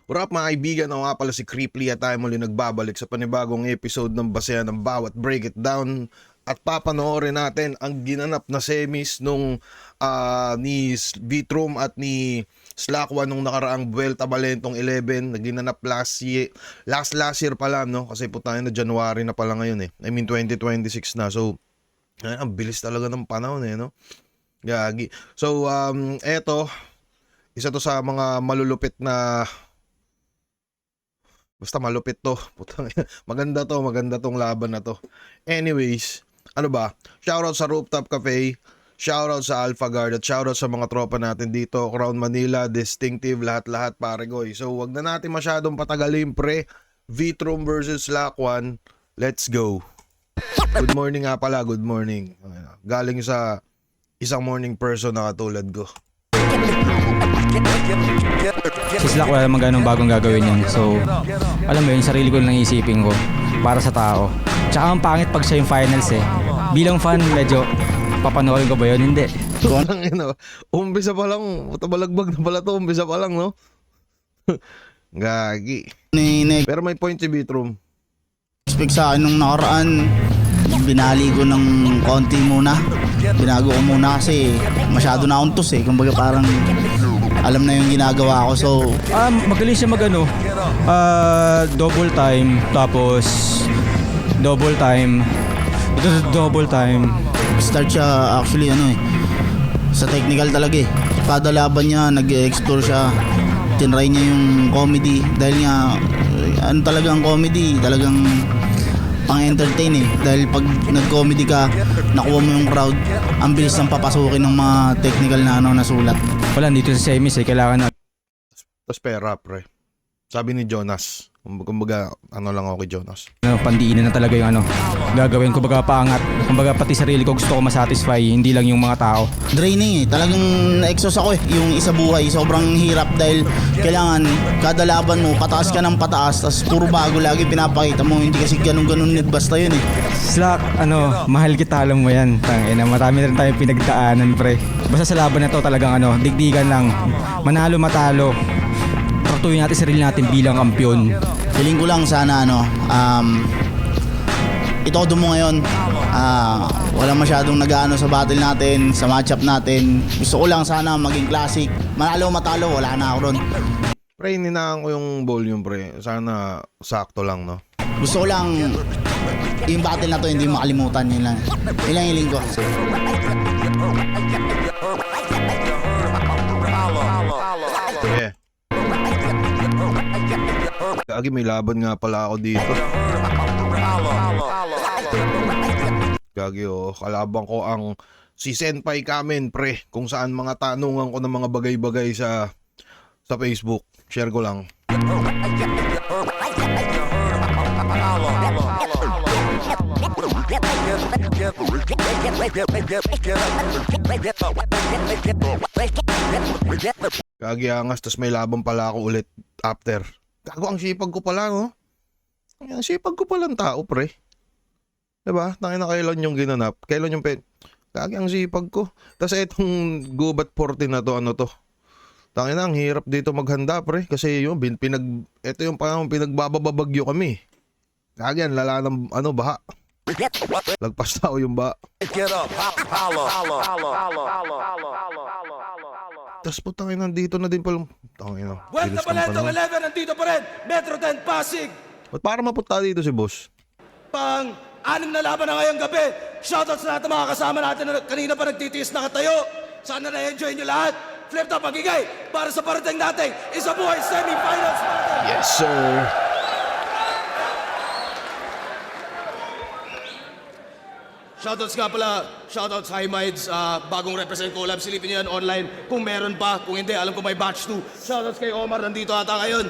What up mga kaibigan, ako nga pala si Creeply at tayo muli nagbabalik sa panibagong episode ng Basehan ng Bawat Break It Down. At papanoorin natin ang ginanap na semis nung ni Vitrum at ni Slack1 nung nakaraang Vuelta Balentong 11 na ginanap last year pala, no? Kasi tayo na January na pala ngayon eh. I mean 2026 na. So ang bilis talaga ng panahon eh, no? Gagi. So eto, isa to sa mga malulupit na, basta malupit to. Putang, maganda tong laban na to. Anyways, ano ba? Shoutout sa Rooftop Cafe, shoutout sa Alpha Guard, at shoutout sa mga tropa natin dito, Crown Manila, Distinctive, lahat-lahat pare goy. So wag na natin masyadong patagalin pre. Vitrum versus Slack1. Let's go. Good morning nga pala, good morning. Galing sa isang morning person na katulad ko. Si Slack wala naman ganong bagong gagawin yan. So, alam mo yun, sarili ko lang isipin ko para sa tao. Tsaka ang pangit pag siya yung finals eh. Bilang fan, medyo papanoorin ko ba yun? Hindi. Umpisa pa lang, balagbag na pala to, umpisa pa lang, no? Gagi. Pero may point si Vitrum. Expect sa akin nung nakaraan, binali ko ng konti muna. Binago ko muna kasi masyado na akong tus eh. Kumbaga parang alam na yung ginagawa ko. So magaling siya magano. Double time, tapos double time. Start siya actually sa technical talaga eh. Kada laban niya nag-explore siya. Tinry niya yung comedy dahil nga talagang comedy, talagang pang-entertain eh. Dahil pag nag-comedy ka, nakuha mo yung crowd, ang bilis ng papasukin ng mga technical na na sulat. Wala, dito sa semis eh, kailangan na. Tapos pera pre. Sabi ni Jonas, kumbaga lang ako kay Jonas. Pandiinan na talaga yung gagawin ko, baga paangat. Kumbaga pati sarili ko gusto ko masatisfy, hindi lang yung mga tao. Draining eh, talagang na-exhaust ako eh. Yung isa buhay, sobrang hirap dahil kailangan kada laban mo, pataas ka ng pataas, tapos puro bago lagi pinapakita mo, hindi kasi ganun-ganun basta yun eh. Slack, mahal kita, alam mo yan. Tangina, marami na rin tayong pinagdaanan pre. Basta sa laban na to talagang digdigan lang. Manalo matalo. Tratuhin natin sarili natin bilang kampiyon. Feeling ko lang sana itodo mo ngayon. Walang masyadong nag-aano sa battle natin, sa matchup natin. Gusto ko lang sana maging classic. Manalo matalo, wala na ako ron. Pre, ninaan ko yung volume pre. Sana sakto lang, no? Gusto ko lang yung battle na to hindi makalimutan. Yun lang hiling ko. Yeah. Gagi, may laban nga pala ako dito. Gagi, kalaban ko ang si Senpai Kamen pre, kung saan mga tanungan ko ng mga bagay-bagay sa Facebook. Share ko lang. Gagi angas, tas may laban pala ako ulit after. Gago, ang sipag ko pala, no? Ang sipag ko palang tao, pre. Diba? Tangina, kailan yung ginanap? Kailan yung Gagi, ang sipag ko. Tapos itong Gubat 14 na to, to? Tangina, ang hirap dito maghanda, pre. Kasi yung ito yung pinagbababagyo kami. Gagi, ang lala ng baha. Lagpas tao yung baha. Tapos putangin, nandito na din palang. Tangina. Vuelta Balentong 11, nandito pa rin. Metro 10 Pasig. Ba't para mapunta dito si boss? Anim na laban na ngayong gabi. Shoutouts sa lahat ng mga kasama natin na kanina pa nagtitiis nakatayo. Sana na-enjoy nyo lahat. Flip top magigay para sa parating natin. Isa buhay semi-finals natin. Yes, sir. Shoutouts nga pala, shoutouts High Minds, bagong represent collab, silipin nyo yan online kung meron pa, kung hindi, alam ko may batch 2. Shoutouts kay Omar, nandito ata ngayon.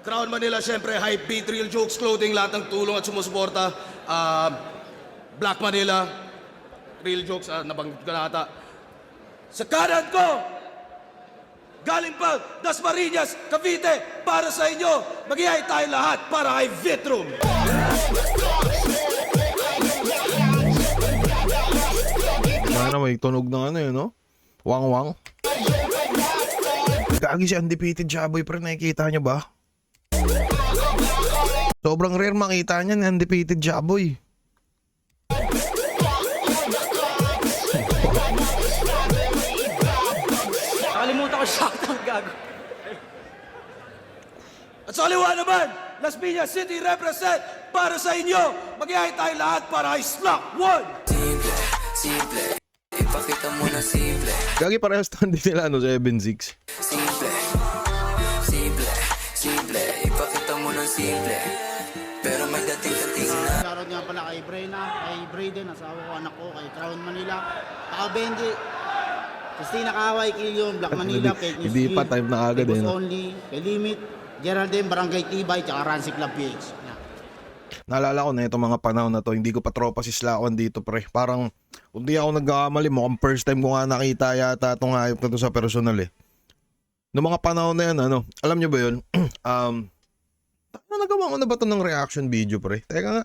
Crown Manila, syempre, Hype Beat, Real Jokes Clothing, lahat ng tulong at sumusuporta. Black Manila, Real Jokes, nabanggit ko na ata. Sa kanan ko, galing pa, Dasmariñas, Cavite, para sa inyo, mag-ihay tayo lahat para kay Vitrum. May tunog ng no? Wang-wang. Gagi si undefeated Jaboy pre, nakikita nyo ba? Sobrang rare makita niyan, undefeated Jaboy. Nakalimutan ko shoutout, gago. At sa kaliwa naman, Las Piñas City represent para sa inyo. Mag-ihay tayo lahat para ay Slack 1. Simple, ipakita mo na simple. Gagi parehas stand nila, 7-6. Simple, simple, ipakita mo na simple. Pero may dating-dating na. Shoutout nga pala kay Brena, kay Brayden, asawa ko, anak ko, kay Crown Manila, Paka Benji, Christina Kaway, Killion, Black Manila, kay News Hindi pa Kid, time na agad kay eh, no? Boss Only, kay Limit, Geraldine, Barangay Tibay, tsaka Rancy Club PH. Yan. Naalala ko na itong mga panahon na to, hindi ko pa tropa si Slakwan dito pre. Parang, kung di ako nagkakamali, mukhang first time ko nga nakita yata itong hayop na to sa personal eh. Noong mga panahon na yan, alam nyo ba yun? Nagawa ko na ba ito ng reaction video pre? Teka nga,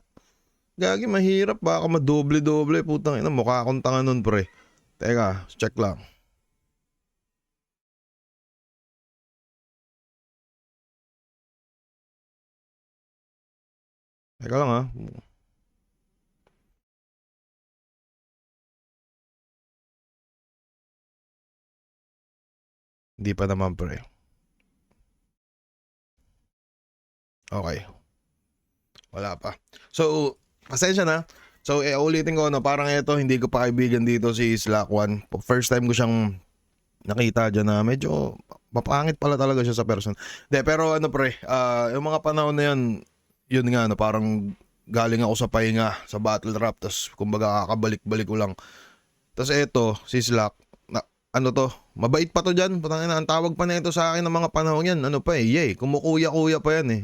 gagi mahirap, baka madoble-doble, putang ina, mukha akong tanga nun pre. Teka, check lang. Teka lang ha. Hindi pa naman pre. Okay. Wala pa. So, pasensya na. So, ulitin ko, parang ito, hindi ko pa kaibigan dito si Slack One. First time ko siyang nakita dyan na medyo mapangit pala talaga siya sa person. De, pero pre, yung mga panahon na yan, yun nga, parang galing ako sa pahinga, sa battle rap, tas kumbaga kakabalik-balik ko lang. Tas eto, si Slack, mabait pa to dyan. Putangina, ang tawag pa na ito sa akin ng mga panahon yan, yay, kumukuya-kuya pa yan eh.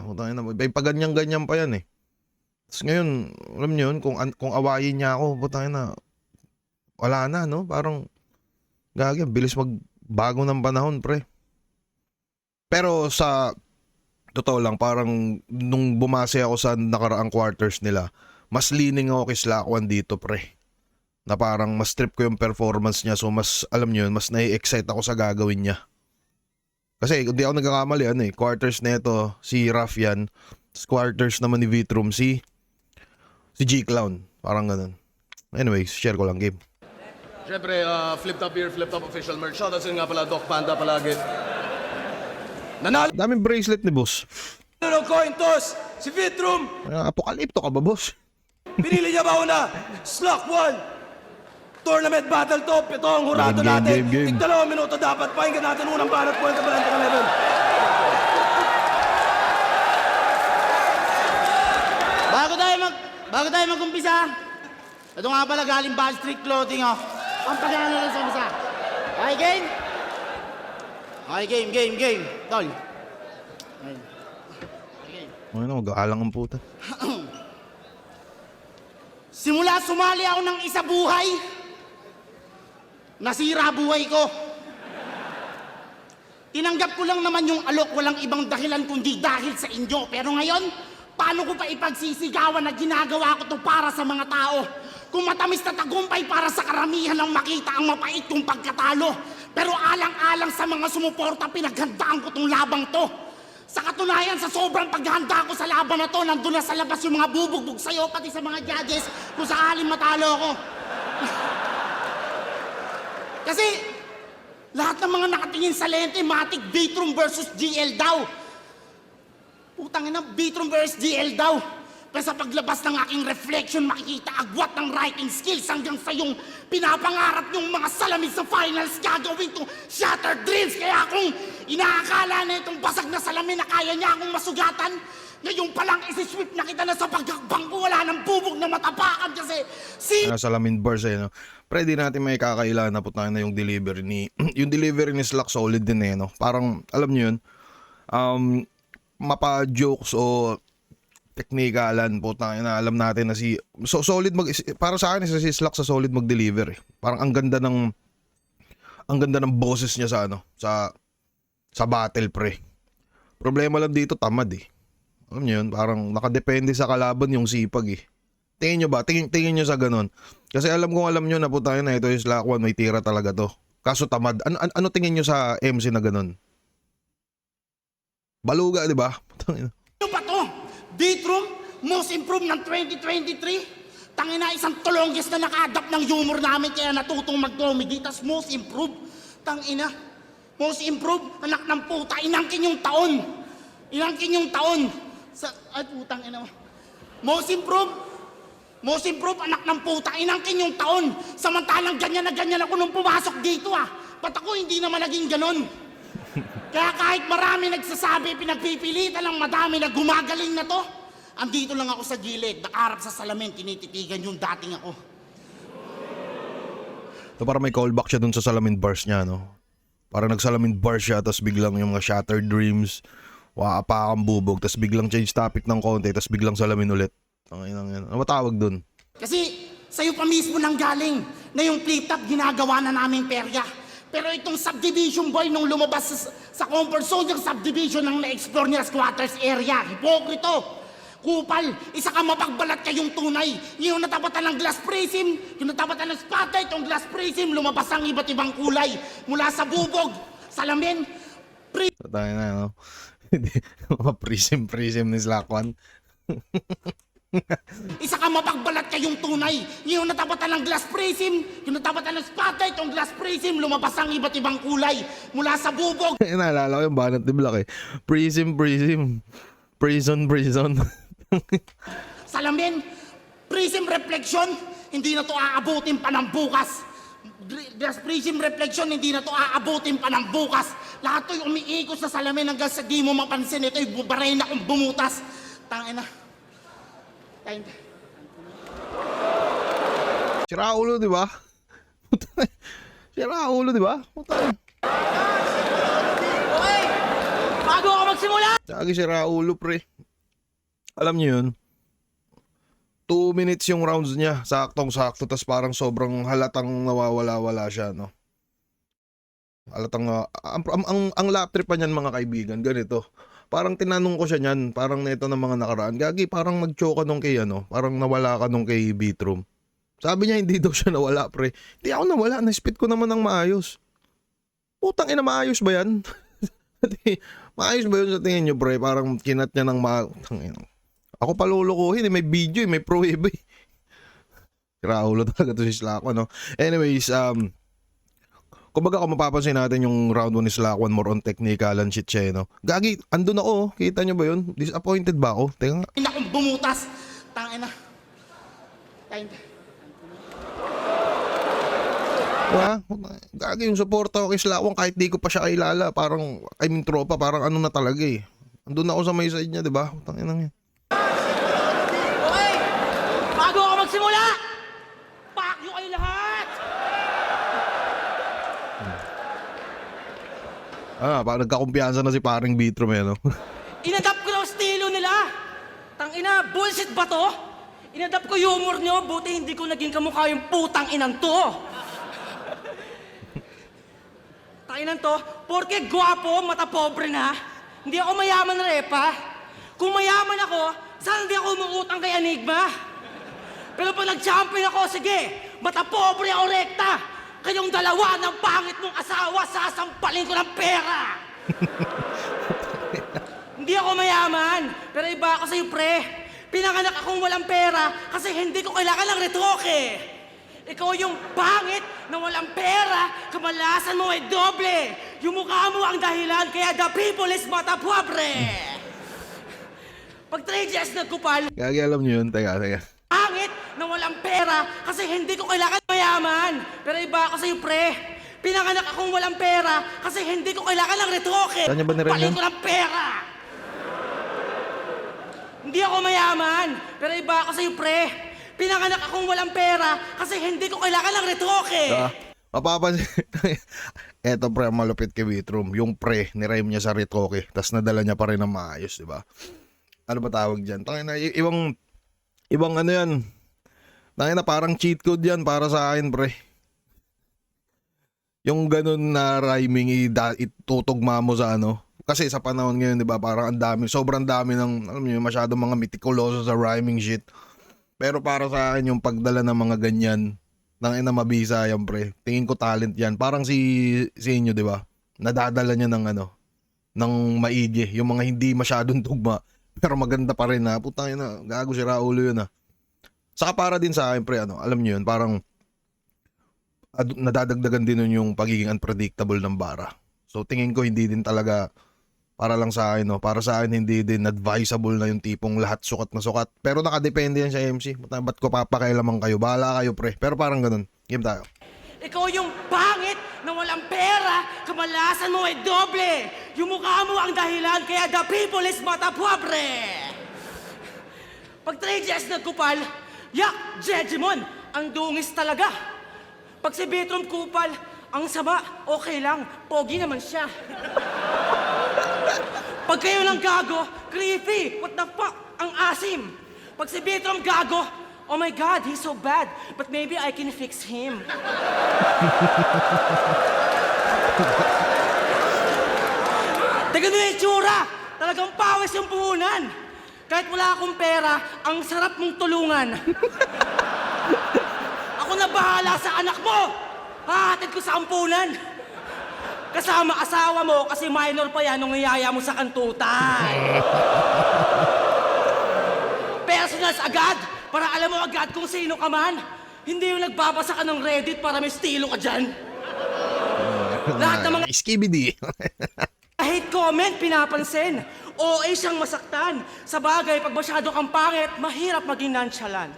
Putangina, may paganyan-ganyan pa yan eh. Tas ngayon, alam nyo yun, kung awayin niya ako, putangina, wala na, parang, gagi, bilis magbago ng panahon, pre. Pero sa totoo lang, parang nung bumase ako sa nakaraang quarters nila, mas leaning ako kay Slack One dito pre. Na parang mas trip ko yung performance niya, so mas, alam niyo yun, mas nai-excite ako sa gagawin niya. Kasi hindi ako nagkakamali, quarters na ito, si Raf yan, quarters naman ni Vitrum, si G-Clown, parang ganun. Anyways, share ko lang game. Siyempre, flip top here, flip top official merch. Shoutout sa inyo nga pala, Doc Panda palagi. Nanalo Daming bracelet ni boss. ng coin toss, si Vitrum. Apokalipto ka ba boss? Pinili niya ba una? Slack 1. Tournament battle to. Ito ang hurado Game, natin. game. Tig-2 minuto dapat. Pakinggan natin unang banat point ng Valente 11. Bago tayo mag-umpisa, ito nga pala galing Bad Street Clothing, oh. Ang pagkano lang sa masa. Okay, game? Okay, game. Tol. Okay. Mag-aalang ang puta. Simula sumali ako ng isa buhay, nasira buhay ko. Tinanggap ko lang naman yung alok, walang ibang dahilan kundi dahil sa inyo. Pero ngayon, paano ko pa ipagsisigawan na ginagawa ko to para sa mga tao? Kung matamis na tagumpay para sa karamihan lang makita ang mapait kong pagkatalo. Pero alang-alang sa mga sumuporta, pinaghandaan ko tong labang to. Sa katunayan, sa sobrang paghanda ko sa laban na to, nandun na sa labas yung mga bubugbog sa'yo, pati sa mga judges, kung sakaling matalo ako. Kasi, lahat ng mga nakatingin sa lente, matik Vitrum versus GL daw. Putang ina, Vitrum versus GL daw. Pero sa paglabas ng aking reflection, makikita agwat ng writing skills hanggang sa yung pinapangarap yung mga salamin sa finals gagawin to shattered dreams. Kaya kung inaakala na itong basag na salamin na kaya niya akong masugatan, ngayon palang isi-sweep na kita na sa pagkakbang ko, wala nang bubog na matapakan kasi Salamin bars Pre, di natin may kakailan na putang na yung delivery ni yung delivery ni Slack solid din Parang alam niyo yun, mapa-jokes o teknikalan, putang ina, alam natin na solid para sa akin si Slack sa solid mag-deliver eh. Parang ang ganda ng boses niya sa sa battle pre. Problema lang dito tamad eh. Alam niyo yun, parang nakadepende sa kalaban yung sipag eh. Tingin niyo ba? Tingin niyo sa ganun. Kasi alam niyo na putang ina ito yung Slack One, may tira talaga to. Kaso tamad. Ano tingin nyo sa MC na ganun? Baluga, di ba? Ano ba to? Beatroom, most improved ng 2023. Tangina, isang tulongges na naka-adapt ng humor namin kaya natutong mag-comedy. Tas most improved, tangina. Most improved, anak ng puta, inangkin yung taon. Inangkin yung taon. Ay, putang ina mo. Most improved, anak ng puta, inangkin yung taon. Samantalang ganyan na ganyan ako nung pumasok dito Ba't ako hindi naman naging ganon? Kaya kahit marami nagsasabi, pinagpipilitan lang madami na gumagaling na to, andito lang ako sa gilid, nakaharap sa salamin, tinititigan yung dating ako. So parang may callback siya dun sa salamin bars niya, no? Parang nagsalamin bars siya, tapos biglang yung mga shattered dreams, wakapakang bubog, tapos biglang change topic ng konti, tapos biglang salamin ulit. Ano matawag dun? Kasi sa'yo pa mismo nang galing na yung flip-top ginagawa na namin perya. Pero itong subdivision boy nung lumabas sa comfort zone yung subdivision ng na-explore niya squatters area. Hipokrito! Kupal! Isa ka mapagbalat kayong tunay. Yung natapatan ng glass prism, yung natapatan ng spotlight, yung glass prism, lumabas ang iba't ibang kulay. Mula sa bubog, salamin, Tayo na, no? Mga prism ni Slakwan. isa ka mapagbalat kayong tunay. Yung natapatan ng glass prism, yung natapatan ng spotlight, yung glass prism, lumabas ang iba't ibang kulay. Mula sa bubog, Naalala ko yung banat ni Black eh. Prism. Prison. salamin, prism reflection, hindi na to aabutin pa ng bukas. Glass prism reflection, hindi na to aabutin pa ng bukas. Lahat to'y umiikot sa salamin hanggang sa di mo mapansin. Ito'y bubaray na kung bumutas. Tangina. Si Raulo, di ba? Si Raulo, di ba? Okay! Bago ako magsimula! Lagi si Raulo, pre. Alam niyo yun? 2 minutes yung rounds niya. Saktong-sakto. Tas parang sobrang halatang nawawala-wala siya, no? Halatang, ang lap trip pa niyan, mga kaibigan, ganito. Parang tinanong ko siya niyan, parang neto ng mga nakaraan. Gagi, parang nag-choke ka nung kay ano, parang nawala ka nung kay Beatroom. Sabi niya hindi daw siya nawala, pre. Hindi ako nawala, na-spit ko naman ng maayos. Putang ina, maayos ba yan? Maayos ba yun sa tingin niyo, pre? Parang kinat niya ng ako palulukuhin, may video, may prohib eh. Raulo talaga to si Slakwan, no? Anyways, kumbaga kung mapapansin natin yung round 1 ni Slakwan, more on technical and shit siya, no? Gagi, andun ako, kita nyo ba yun? Disappointed ba ako? Teka nga. na kung bumutas. Tangina. Diba? Gagi, yung suporta ko kay Slakwan kahit di ko pa siya kailala, parang, I mean tropa, parang ano na talaga eh. Andun ako sa may side niya, diba? Tangina nga. Okay! Bago ako magsimula! Fuck you kayo lahat! Parang nagkakumpiyansa na si paring Beatroom eh, no? Inadapt ko ng estilo nila! Tangina, bullshit ba to? Inadapt ko humor nyo, buti hindi ko naging kamukha yung putang inang to! Tanginan to, porke gwapo, mata pobre na, hindi ako mayaman na repa. Kung mayaman ako, saan hindi ako umuutang kay Enigma? Pero pag nag-champion ako, sige, mata pobre o rekta. Kayong dalawa ng pangit mong asawa, sasampalin ko ng pera. Hindi ako mayaman, pero iba ako sa'yo, pre. Pinanganak akong walang pera kasi hindi ko kailangan ng retoke. Ikaw yung pangit na walang pera, kamalasan mo ay doble. Yung mukha mo ang dahilan, kaya the people is mata pobre. Pag 3 years nagkupal, Gagi, alam nyo yun. Teka. pangit na walang pera kasi hindi ko kailangan mayaman. Pero iba ako sa'yo, pre. Pinanganak akong walang pera kasi hindi ko kailangan ng retoke. Saan niya ba nirem Paling yun? ko ng pera. Hindi ako mayaman, pero iba ako sa'yo, pre. Pinanganak akong walang pera kasi hindi ko kailangan ng retoke. Mapapansin. Eto pre, malupit kay Beatroom. Yung pre, nirime niya sa retoke. Tapos nadala niya pa rin ng maayos, di ba? Ano ba tawag dyan? Tangina, ibang ano yan. Tangina, parang cheat code yan para sa akin, pre. Yung ganun na rhyming, itutugma mo sa ano. Kasi sa panahon ngayon, di ba, parang ang dami, sobrang dami ng, alam niyo, masyadong mga meticuloso sa rhyming shit. Pero para sa akin, yung pagdala ng mga ganyan, Nang ina mabisa yan, pre. Tingin ko talent yan. Parang si inyo, di ba? Nadadala niya ng ano, ng maigi. Yung mga hindi masyadong tugma. Pero maganda pa rin na. Putang ina, gago si Raulo yun Saka para din sa akin, pre, ano, alam niyo yun, parang nadadagdagan din nun yung pagiging unpredictable ng bara. So tingin ko hindi din talaga para lang sa akin, no? Para sa akin hindi din advisable na yung tipong lahat sukat na sukat. Pero nakadepende yan sa MC. Ba't ko papakialaman kayo? Bahala kayo, pre. Pero parang ganun. Game tayo. Ikaw yung pangit na walang pera, kamalasan mo ay doble. Yung mukha mo ang dahilan kaya the people is mata pobre. Pag 3GS nagkupal, yak, Jejimon, ang dungis talaga. Pag si Bitrom kupal, ang sama, okay lang, pogi naman siya. Pag kayo ng gago, creepy, what the fuck, ang asim. Pag si Bitrom gago, oh my God, he's so bad, but maybe I can fix him. Tignan mo yung itsura, talagang pawis yung puhunan. Kahit wala akong pera, ang sarap mong tulungan. Ako na bahala sa anak mo. Hahatid ko sa ampunan. Kasama asawa mo kasi minor pa yan nung iyaya mo sa kantutan. Personals agad, para alam mo agad kung sino ka man. Hindi yung nagbabasa ka ng Reddit para may estilo ka dyan. Lahat ng mga Skibidi. hate comment, pinapansin. OA siyang masaktan. Sa bagay, pag masyado kang pangit, mahirap maging nonchalant.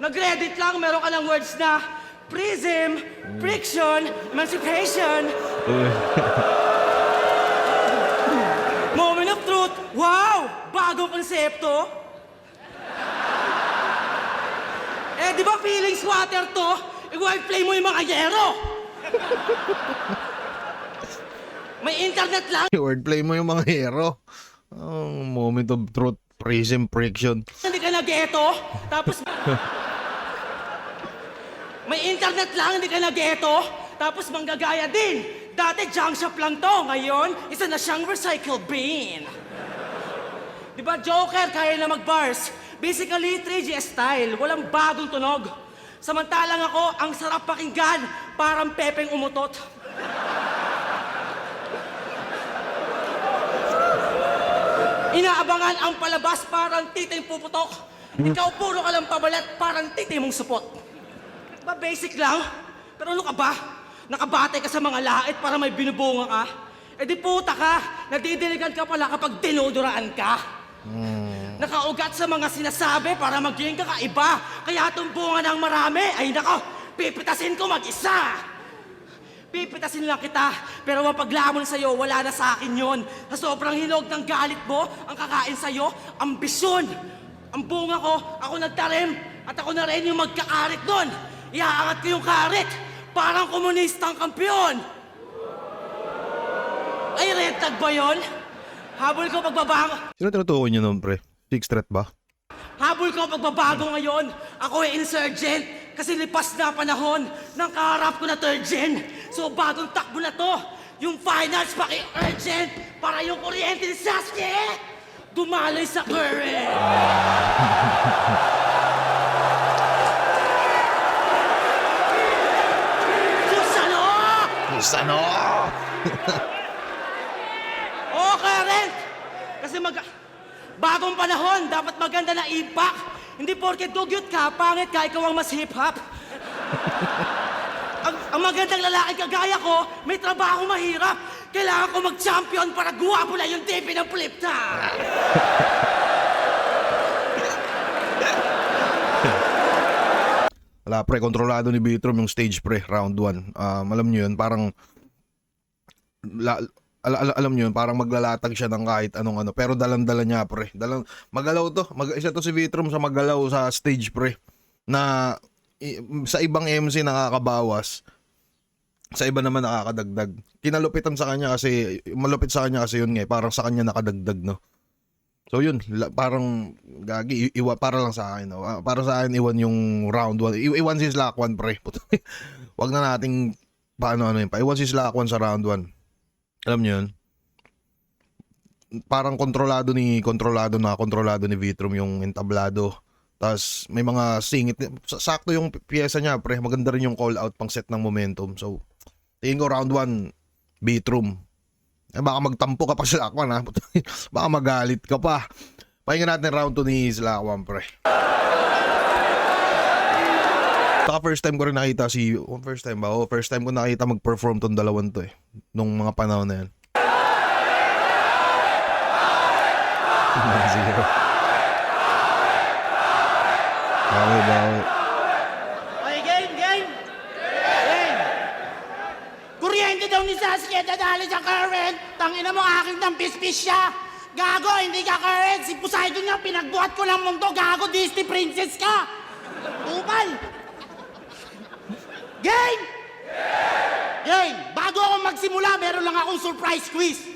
Nag-Reddit lang, meron ka ng words na prism, friction, emancipation. Moment of truth. Wow! Bagong konsepto. Di ba feelings water to? I-wordplay mo yung mga yero. May internet lang. Wordplay mo yung mga hero. Moment of truth. Prism, friction. Hindi ka nag-geto. Tapos... May internet lang, hindi ka nag-geto. Tapos manggagaya din. Dati junk shop lang to. Ngayon, isa na siyang recycle bin. Di ba, Joker, kaya na mag-bars. Basically, 3GS style. Walang bagong tunog. Samantalang ako, ang sarap pakinggan. Parang Pepeng umutot. Inaabangan ang palabas parang titing puputok. Ikaw puro ka lang pabalat parang titing mong supot. Ba basic lang? Pero ano ka ba? Nakabatay ka sa mga lait para may binubunga ka? Di puta ka, nadidiligan ka pala kapag dinuduraan ka. Nakaugat sa mga sinasabi para maging kakaiba. Kaya itong bunga ng marami, ay nako, pipitasin ko mag-isa. Pipitasin lang kita, pero ang paglamon sa'yo, wala na sa akin yun. Sa sobrang hinog ng galit mo, ang kakain sa'yo, ambisyon. Ang bunga ko, ako nagtarim, at ako na rin yung magkakarit doon. Iaangat ko yung karit, parang komunistang kampyon. Ay, red tag ba yun? Habol ko pagbabago. Sino tinutukoy niyo nun, pre? Six threat ba? Habol ko pagbabago ngayon. Ako ay insurgent kasi lipas na panahon ng kaharap ko na third gen. So bagong takbo na to. Yung finals paki-urgent para yung kuryente ni Sasuke dumaloy sa current. Susano! Susano! Oo, current! Kasi bagong panahon, dapat maganda na impact. Hindi porket dugyot ka, pangit ka, ikaw ang mas hip-hop. ang magandang lalaki kagaya ko, may trabaho mahirap. Kailangan ko mag-champion para guwapo na yung TV ng flip-top. Wala, pre, kontrolado ni Bitrom yung stage, pre, round 1. Alam nyo yun, parang alam nyo yun, parang maglalatag siya ng kahit anong ano, pero dalan-dala niya, pre. Magalaw to, isa to si Bitrom sa magalaw sa stage, pre, na sa ibang MC nakakabawas, sa iba naman nakakadagdag. Kinalupitan sa kanya kasi, malupit sa kanya kasi yun nga, parang sa kanya nakadagdag, no. So yun, parang gagi, para lang sa akin, no? Para sa akin, iwan yung round 1. Iwan si Slack 1, pre. Wag na nating, paano yun, iwan si Slack 1 sa round 1. Alam niyo yun? Parang kontrolado ni Vitrom yung entablado Tas may mga singit. Sakto yung pyesa niya, pre. Maganda rin yung call out pang set ng momentum. So, tingin ko round 1, beatroom. Baka magtampo ka pa sa Slakwan, ha? Baka magalit ka pa. Pakinggan natin round 2 ni Slakwan, pre. Saka first time ko rin nakita first time ko nakita mag-perform tong dalawan to eh. Nung mga panahon na yan. 0. Bawi. Okay, game! Kuryente daw ni Sasuke, dadali sa current. Tangina mo, aking ng pispis siya. Gago, hindi ka current. Si Poseidon nga, pinagbuhat ko ng mundo. Gago, Disney princess ka. Upal. Game! Bago ako magsimula, meron lang akong surprise quiz.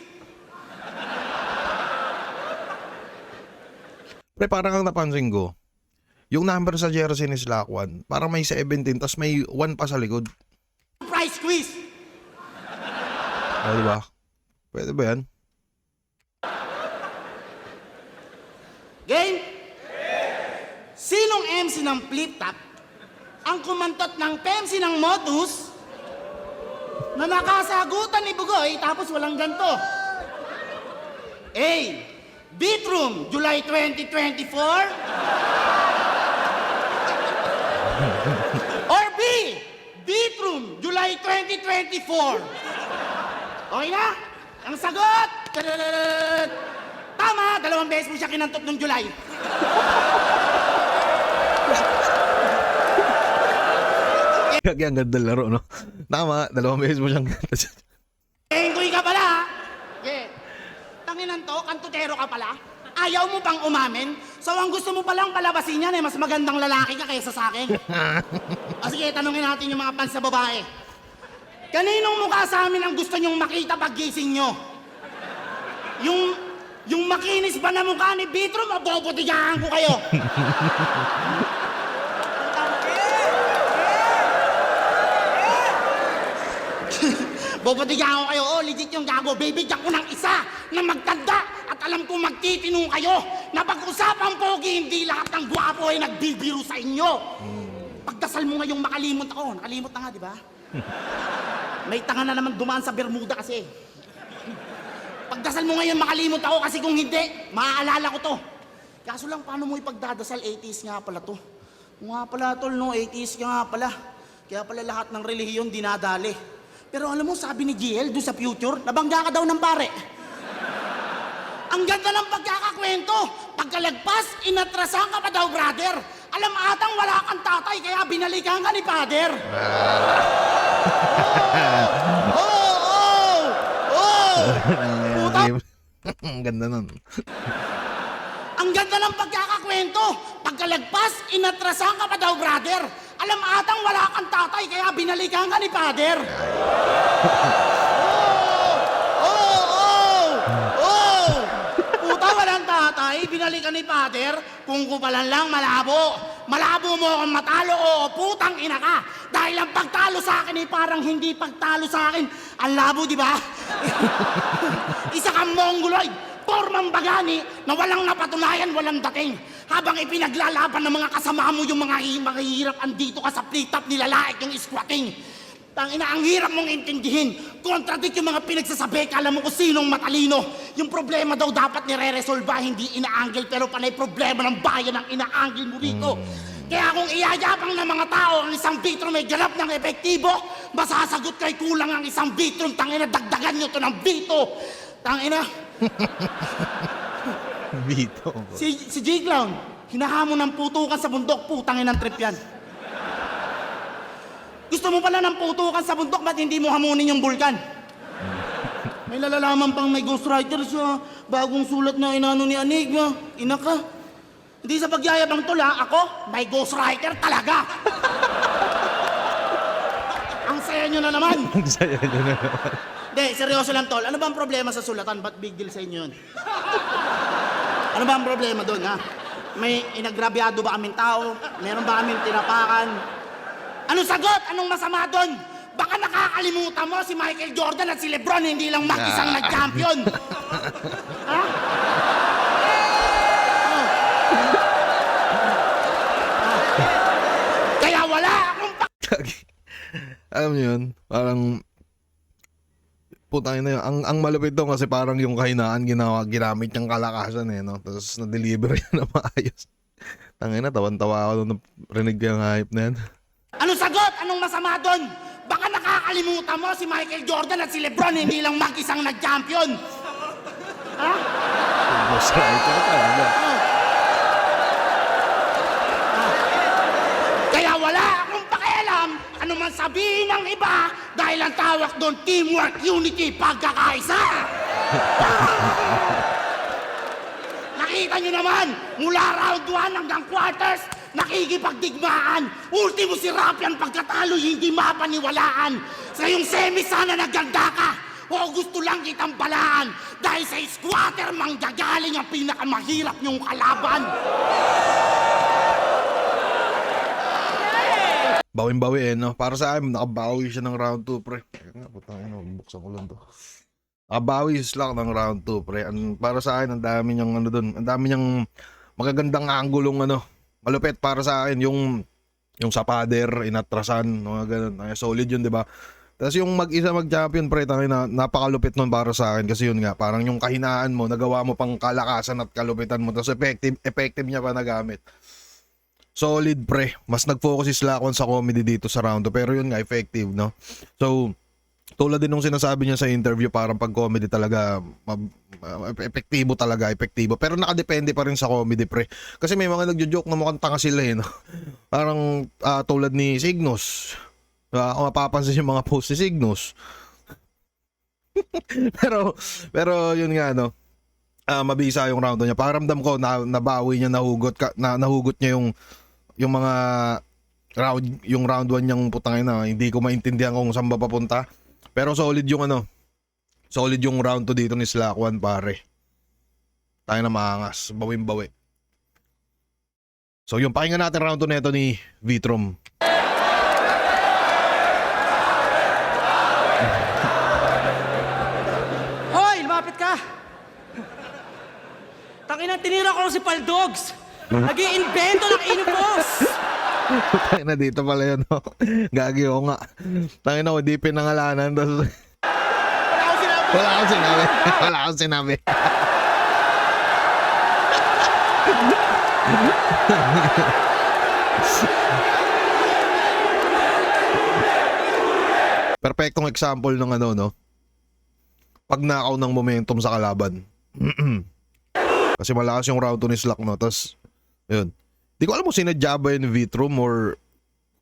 Pre, parang ang napansin ko, yung number sa jersey ni Slakwan, parang may 17, tas may 1 pa sa likod. Surprise quiz. Diba? Pwede ba yan? Game? Sinong MC ng flip top ang kumantot ng PMC ng Modus na nakasagutan ni Bugoy tapos walang ganto? A. Beatroom, July 2024? Or B. Beatroom, July 2024? Okay na? Ang sagot! Tadadadad! Tama! 2 beses mo siya kinantot ng July. Kaya ang ganda laro, no? Tama, 2 beses mo siyang... Enggoy ka pala, ha? Yeah. Tanginan to, kantutero ka pala. Ayaw mo pang umamin? So ang gusto mo palang palabasin yan, mas magandang lalaki ka kaysa sa akin. O sige, tanungin natin yung mga fans sa babae. Kaninong mukha sa amin ang gusto nyong makita pag gising nyo? Yung makinis ba na mukha ni Beatroom, mabobodigahan ko kayo. Bobodigahan ko kayo, legit yung gago. Bibigyan ko ng isa na magtanda at alam kong magtitinong kayo na pag-usapang pogi, hindi lahat ng gwapo ay nagbibiro sa inyo. Pagdasal mo ngayong makalimot ako. Nakalimot na nga, di ba? May tanga na naman dumaan sa Bermuda kasi. Pagdasal mo ngayon makalimot ako kasi kung hindi, maaalala ko to. Kaso lang, paano mo ipagdadasal? 80s nga pala to. Nga pala tol, no? 80s nga pala. Kaya pala lahat ng relihiyon dinadali. Pero alam mo, sabi ni GL doon sa future, nabangga ka daw ng pare. Ang ganda ng pagkakakwento. Pagkalagpas, inatrasan ka pa daw, brother. Alam atang wala kang tatay, kaya binalikan ka ni father. Puta! Ang ganda nun. Ang ganda ng pagkakakwento. Pagkalagpas, inatrasan ka pa daw, brother. Alam atang wala kang tatay, kaya binalikan ka ni father. Puta, walang tatay, binalikan ni father. Kung kupalan lang, malabo. Malabo mo akong matalo, oo, putang ina ka. Dahil ang pagtalo sa akin ay parang hindi pagtalo sa akin. Ang labo, di ba? Isa kang mongoloid, formang bagani na walang napatunayan, walang dating. Habang ipinaglalaban ng mga kasama mo yung mga hirap, andito ka sa play-top nilalaik yung squatting. Tangina, ang hirap mong intindihin. Contradict yung mga pinagsasabi, kala mo kung sinong matalino. Yung problema daw dapat nire-resolva, hindi ina-angle, pero panay problema ng bayan ang ina-angle mo rito. Kaya kung iyayabang ng mga tao ang isang Beatroom may ganap ng epektibo, masasagot kay kulang ang isang Beatroom. Tangina, dagdagan nyo to ng Bito. Tangina. Bito. Si J-Clown, hinahamon ng putukan sa bundok, putangin ng trip yan. Gusto mo pala ng putukan sa bundok, ba't hindi mo hamunin yung bulkan? May nalalaman pang may ghostwriter sa bagong sulat na inano ni Enigma. Ina ka. Hindi sa pagyayabang tol, ha? Ako, may ghostwriter talaga. Ang saya nyo na naman. Ang saya nyo na naman. Hindi, seryoso lang tol. Ano ba ang problema sa sulatan? Ba't big deal sa inyo yun? Ano ba ang problema doon, ha? May inagrabyado ba kaming tao? Meron ba kaming tinapakan? Anong sagot? Anong masama doon? Baka nakakalimutan mo si Michael Jordan at si Lebron, hindi lang mag-isang nag-champion. Ha? Alam niyo yun, parang putang ina yun. Ang malupit doon kasi parang yung kahinaan ginamit niyang kalakasan eh, no? Tapos na-deliver niya na maayos. Tangina, tawan-tawa ako nung rinig ko yung hype na yan. Anong sagot? Anong masama doon? Baka nakakalimutan mo si Michael Jordan at si Lebron hindi lang mag-isang nag-champion. Ha? Boss writer talaga. Kaya wala akong pakialam ano man sabihin ng iba dahil ang tawag doon teamwork, unity, pagkakaisa. Nakita nyo naman, mula round 1 hanggang quarters, nakikipagdigmaan. Ultimo si Rapian pagkatalo hindi mapaniwalaan. Sa yung semi sana naganda ka. O gusto lang kitang balaan dahil sa squatter manggagaling ang pinakamahirap niyong kalaban. Bawin-bawi eh, no? Para sa akin, nakabawi siya ng round 2, pre. Kaya nga, putang ina, buksan ko lang to. Nakabawi si Slack ng round 2, pre. Para sa akin, ang dami niyang ano dun. Ang dami niyang magagandang anggulong ano. Malupit para sa akin, yung sa pader, inatrasan, mga ganun. Ay, solid yun, di ba? Tapos yung mag-isa mag-champion, pre, tangina, napakalupit nun para sa akin. Kasi yun nga, parang yung kahinaan mo, nagawa mo pang kalakasan at kalupitan mo. Tapos effective niya pa nagamit. Solid, pre. Mas nag-focus si Slackwon sa comedy dito sa round 2. Pero yun nga, effective, no? So, tulad din nung sinasabi niya sa interview, parang pag comedy talaga, epektibo. Pero nakadepende pa rin sa comedy, pre. Kasi may mga nagjo-joke na mukhang tanga sila, eh, no? Parang tulad ni Signos. Kung mapapansin yung mga post ni Signos. pero yun nga, no? Mabisa yung round 2 niya. Pakiramdam ko nabawi niya, nahugot niya yung mga round 1 niyang putangin na hindi ko maintindihan kung saan ba papunta. Pero solid yung solid yung round 2 dito ni Slackwon, pare. Tayo na maangas, bawin-bawi. So yung pakinggan natin round 2 nito ni Vitrom. Hoy, lumapit ka! Tangina, tinira ko si Paldogs! Nag-iimbento ng inupos! Tayo na dito pala yun, no? Gagi ko nga. Tayo na, hindi pinangalanan. Wala akong sinabi. Perfectong example ng ano, no? Pag nakaw ng momentum sa kalaban. Kasi malakas yung round 2 ni Slack, no? Tapos, yun. Di ko alam kung sinadya ba yun ni Vitrom or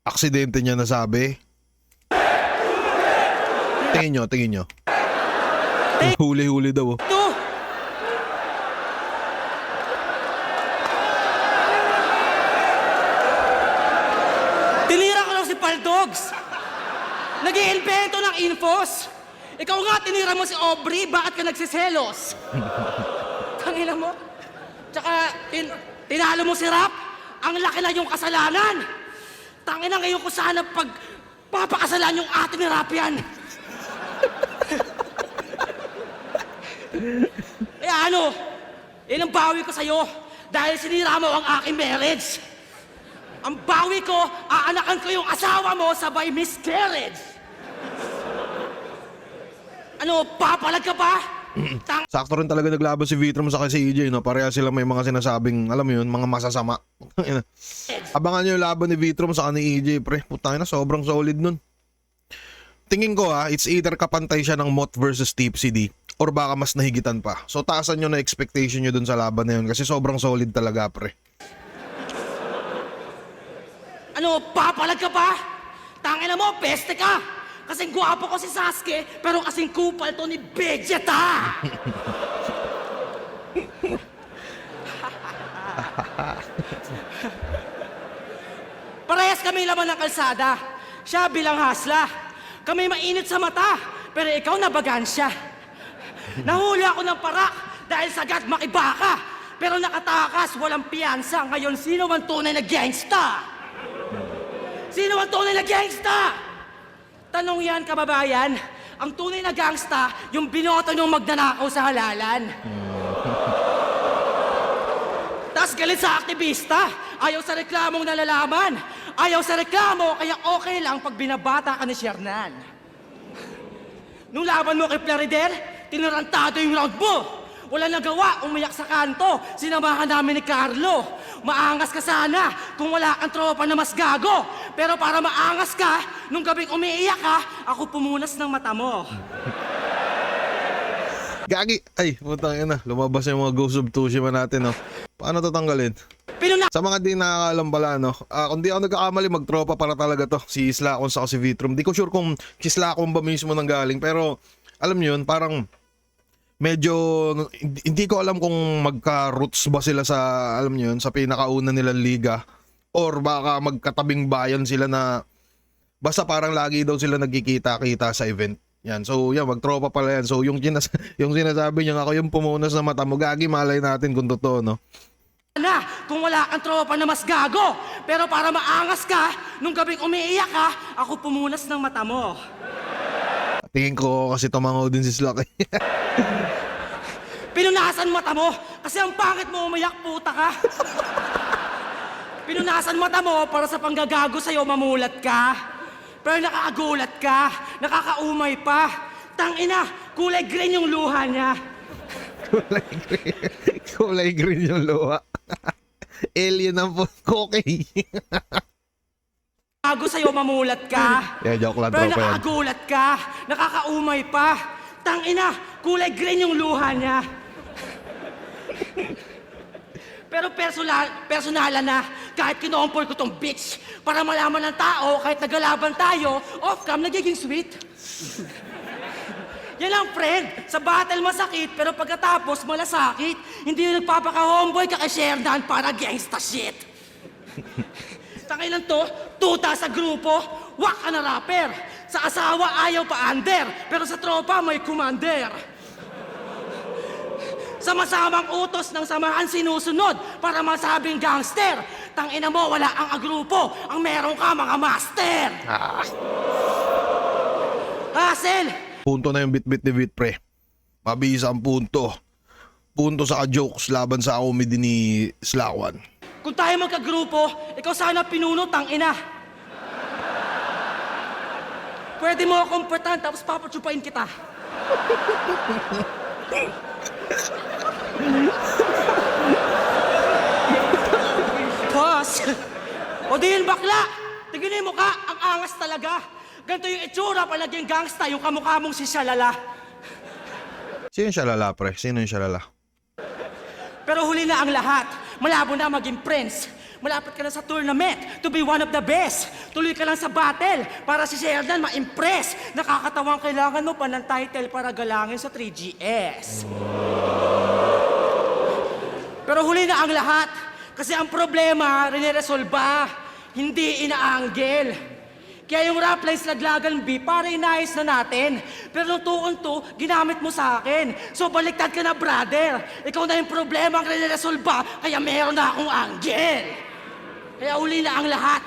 aksidente niya nasabi. Tingin nyo. Huli-huli daw. Ito! Tinira ko lang si Paldogs! Nag-iimbento ng infos! Ikaw nga, tinira mo si Aubrey, bakit ka nagsiselos? Tangina mo? Tsaka, tinalo mo si Rap, ang laki na yung kasalanan! Tangina, ngayon ko sana papakasalan yung ate ni Rap yan! Kaya ano, yun ang bawi ko sa'yo dahil sinira mo ang aking marriage. Ang bawi ko, aanakan ko yung asawa mo sabay miscarriage. Ano, papalag ka pa? Sakto rin talaga naglaban si Vitrom sa si EJ, no? Pareha sila may mga sinasabing, alam mo yun, mga masasama. Abangan nyo yung laban ni Vitrom sa ni EJ, pre. Putang na, sobrang solid nun. Tingin ko it's either kapantay siya ng Mott versus Tipsy D or baka mas nahigitan pa. So taasan nyo na expectation nyo dun sa laban na yun kasi sobrang solid talaga, pre. Ano, papalag ka pa? Tangina mo, peste ka! Kasing gwapo ko si Sasuke, pero kasing kupal to ni Vegeta! Parehas kami laman ng kalsada. Siya bilang hasla. Kami mainit sa mata, pero ikaw nabagan siya. Nahuli ako ng parak dahil sagad makibaka. Pero nakatakas, walang piyansa. Ngayon, sino ang tunay na gangsta? Sino ang tunay na gangsta? Tanong yan, kababayan. Ang tunay na gangsta, yung binoto nung magnanakaw sa halalan. Tas galit sa aktivista. Ayaw sa reklamong nalalaman. ayaw sa reklamo, kaya okay lang pag binabata ka ni Shernan. Nung laban mo kay Plaridel, tinarantado yung round mo. Wala nagawa, umiyak sa kanto. Sinamahan namin ni Carlo. Maangas ka sana kung wala kang tropa na mas gago. Pero para maangas ka, nung gabing umiiyak ka, ako pumunas ng mata mo. Gagi! Ay, putang ina. Lumabas yung mga Ghost of Tsushima natin, no? Paano tatanggalin? Sa mga di nakakaalam pala, no? Kung di ako nagkakamali, magtropa para talaga to. Si Slacon sa si Vitrum. Di ko sure kung si Slacon ba mismo nang galing. Pero, alam niyo yun, parang medyo, hindi ko alam kung magka-roots ba sila sa, alam niyo yun, sa pinakauna nilang liga. Or baka magkatabing bayan sila na, basta parang lagi daw sila nagkikita-kita sa event. Yan, so yan, magtropa pala yan. So yung sinasabi niya, ako yung pumunas na mata mo, gagi, malay natin kung totoo, no? Na, kung wala kang tropa na mas gago. Pero para maangas ka, nung gabing umiiyak ka, ako pumunas ng mata mo. Tingin ko kasi tumangaw din si Slack. Pinunasan mata mo, kasi ang pangit mo umiyak, puta ka. Pinunasan mata mo para sa panggagago sa'yo mamulat ka. Pero nakakagulat ka, nakakaumay pa. Tangina, kulay green yung luha niya. Kulay green yung luha. Alien ang kokey. Gago sa'yo mamulat ka. Yeah, joke lang, Pero tropa yan. nakakagulat ka, nakakaumay pa. Tangina, kulay green yung luha niya. Pero personalan na, kahit kinompol ko tong bitch, para malaman ng tao, kahit nagalaban tayo, off-cam nagiging sweet. Yan lang, friend. Sa battle masakit, pero pagkatapos malasakit. Hindi yung nagpapaka-homeboy ka kay Sherdan para gangsta shit. Tangilan to, tuta sa grupo, wak ka na rapper. Sa asawa ayaw pa under, pero sa tropa may commander. Sama-samang utos ng samahan sinusunod para masabing gangster. Tangina mo, wala ang agrupo. Ang meron ka, mga master. Hassel! Punto na yung bit-bit ni Vit, pre. Mabisa ang punto. Punto sa jokes laban sa comedy ni Slakwan. Kung tayo magkagrupo, ikaw sana pinuno, tangina. Pwede mo akong patan, tapos papatsupain kita. Boss! O di yun, bakla! Tignan mo ka, ang angas talaga. Ganito yung itsura pa naging gangsta, yung kamukha mong si Shalala. Sino yung Shalala, pre? Sino yung Shalala? Pero huli na ang lahat. Malabo na maging prince. Malapit ka na sa tournament to be one of the best. Tuloy ka lang sa battle para si Sheridan ma-impress. Nakakatawang kailangan mo pa ng title para galangin sa 3GS. Pero huli na ang lahat. Kasi ang problema, riniresolba. Hindi inaanggel. Kaya yung rap lines laglagan B, para inayos na natin. Pero nung tuon to, ginamit mo sa akin. So baliktad ka na, brother. Ikaw na yung problema ang riniresolba, kaya meron na akong anggel. Kaya uli na ang lahat.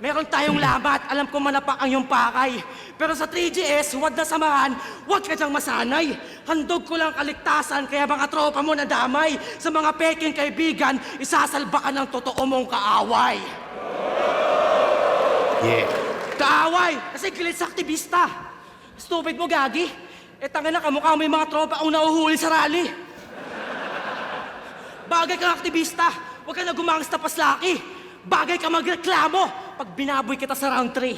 Meron tayong lamat, alam ko manapak ang iyong pakay. Pero sa 3GS, huwag na samahan, huwag ka dyang masanay. Handog ko lang kaligtasan, kaya mga tropa mo nadamay. Sa mga peking kaibigan, isasalba ka ng totoo mong kaaway. Yeah. Kaaway, kasi gilit sa aktivista. Stupid mo, gagi. Eh, tanga na, kamukha mo yung mga tropa ang nauhuli sa rally. Bagay kang aktivista, huwag ka na gumangsta paslaki. Bagay ka magreklamo pag binaboy kita sa round 3.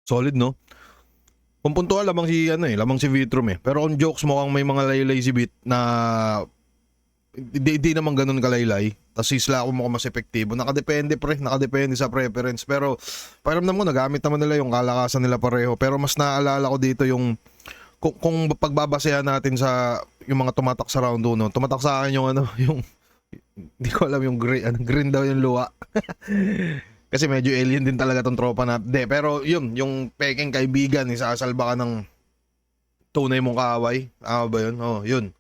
Solid, no? Kung puntuan, lamang si Vitrum eh. Pero on jokes mo kang may mga laylay si Vit na hindi naman ganun kalaylay. Tapos si Slako mo mas epektibo. Nakadepende, pre. Nakadepende sa preference. Pero pakiramdam mo, nagamit naman nila yung kalakasan nila pareho. Pero mas naalala ko dito yung kung pagbabasehan natin sa yung mga tumatak sa round 1, tumatak sa akin yung yung hindi ko alam yung green daw yung luwa. Kasi medyo alien din talaga tong tropa na. Pero yun, yung peking kaibigan, isasalba ka ng tunay mong kaaway. Ba yun? Oh, yun.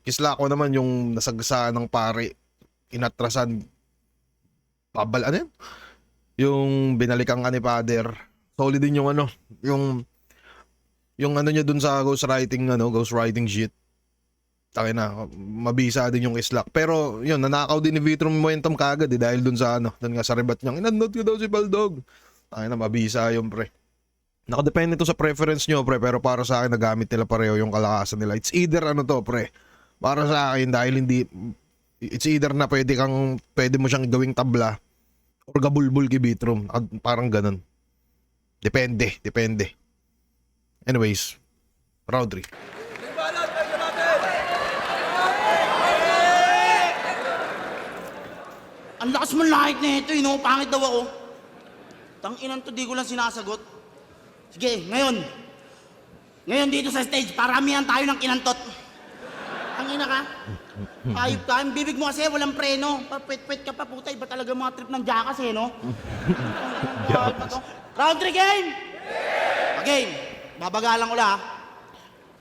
Kislako naman yung nasagasaan ng pare, inatrasan, ano yun? Yung binalikan ka ni Father. Solid din yung yung niya dun sa ghostwriting shit. Taki na, mabisa din yung Islak. Pero yun, nanakaw din ni Vitrum momentum kagad dahil dun sa dun nga sa rebat niyang inandot ko daw si Baldog. Taki na, mabisa yun pre. Nakadepende to sa preference nyo pre, pero para sa akin nagamit nila pareho yung kalakasan nila. It's either to pre, para sa akin dahil hindi, it's either na pwede mo siyang gawing tabla or gabulbul kay Vitrum. Parang ganun. Depende. Anyways, round 3. Ang lakas mo lahit na ito, pangit daw ako. Tanginan to, di ko lang sinasagot. Sige, ngayon dito sa stage, paramihan tayo ng kinantot. Tangina ka? Ayop ka, ang bibig mo kasi walang preno. Papwet-pwet ka pa, puta, iba talaga mga trip ng jackass no? Round 3 game! Game, babagalan ko lang ha.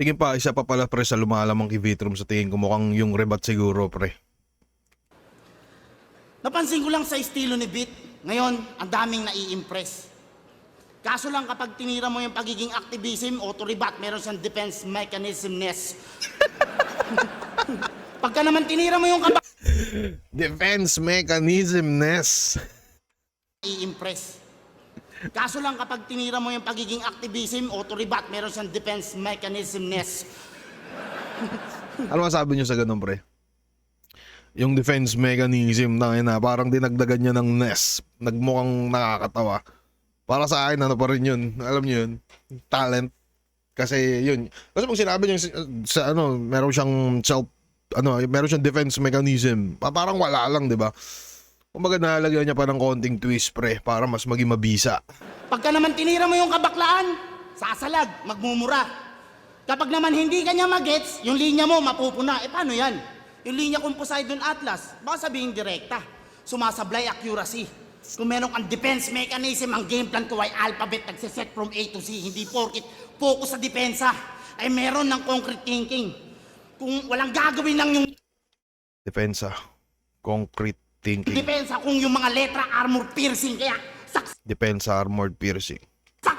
Tingin pa, isa pa pala pre sa lumalamang kay Vitrum sa tingin ko mukhang yung rebat siguro pre. Napansin ko lang sa estilo ni Beat, ngayon, ang daming nai-impress. Kaso lang kapag tinira mo yung pagiging activism o to rebut, meron siyang defense mechanism-ness. Pagka naman tinira mo yung Defense mechanism-ness. i-impress. Kaso lang kapag tinira mo yung pagiging activism o to rebut, meron siyang defense mechanism-ness. Ano masabi nyo sa ganun pre? Yung defense mechanism na parang dinagdagan niya ng NES. Nagmukhang nakakatawa. Para sa akin, pa rin yun. Alam niyo yun? Talent. Kasi yun. Kasi pag sinabi niya sa meron siyang meron siyang defense mechanism. Parang wala lang, di ba? Kumbaga nalalagyan niya pa ng konting twist pre para mas maging mabisa. Pagka naman tinira mo yung kabaklaan, sasalag, magmumura. Kapag naman hindi ka niya magets, yung linya mo mapupuna. Paano yan? Yung linya kong Poseidon Atlas, baka sabihin direkta. Sumasablay accuracy. Kung meron kang defense mechanism, ang game plan ko ay alphabet, nagsiset from A to Z, hindi porkit focus sa depensa, ay meron ng concrete thinking. Kung walang gagawin lang yung Depensa. Concrete thinking. depensa, kung yung mga letra armor piercing, kaya saksak Depensa armored piercing.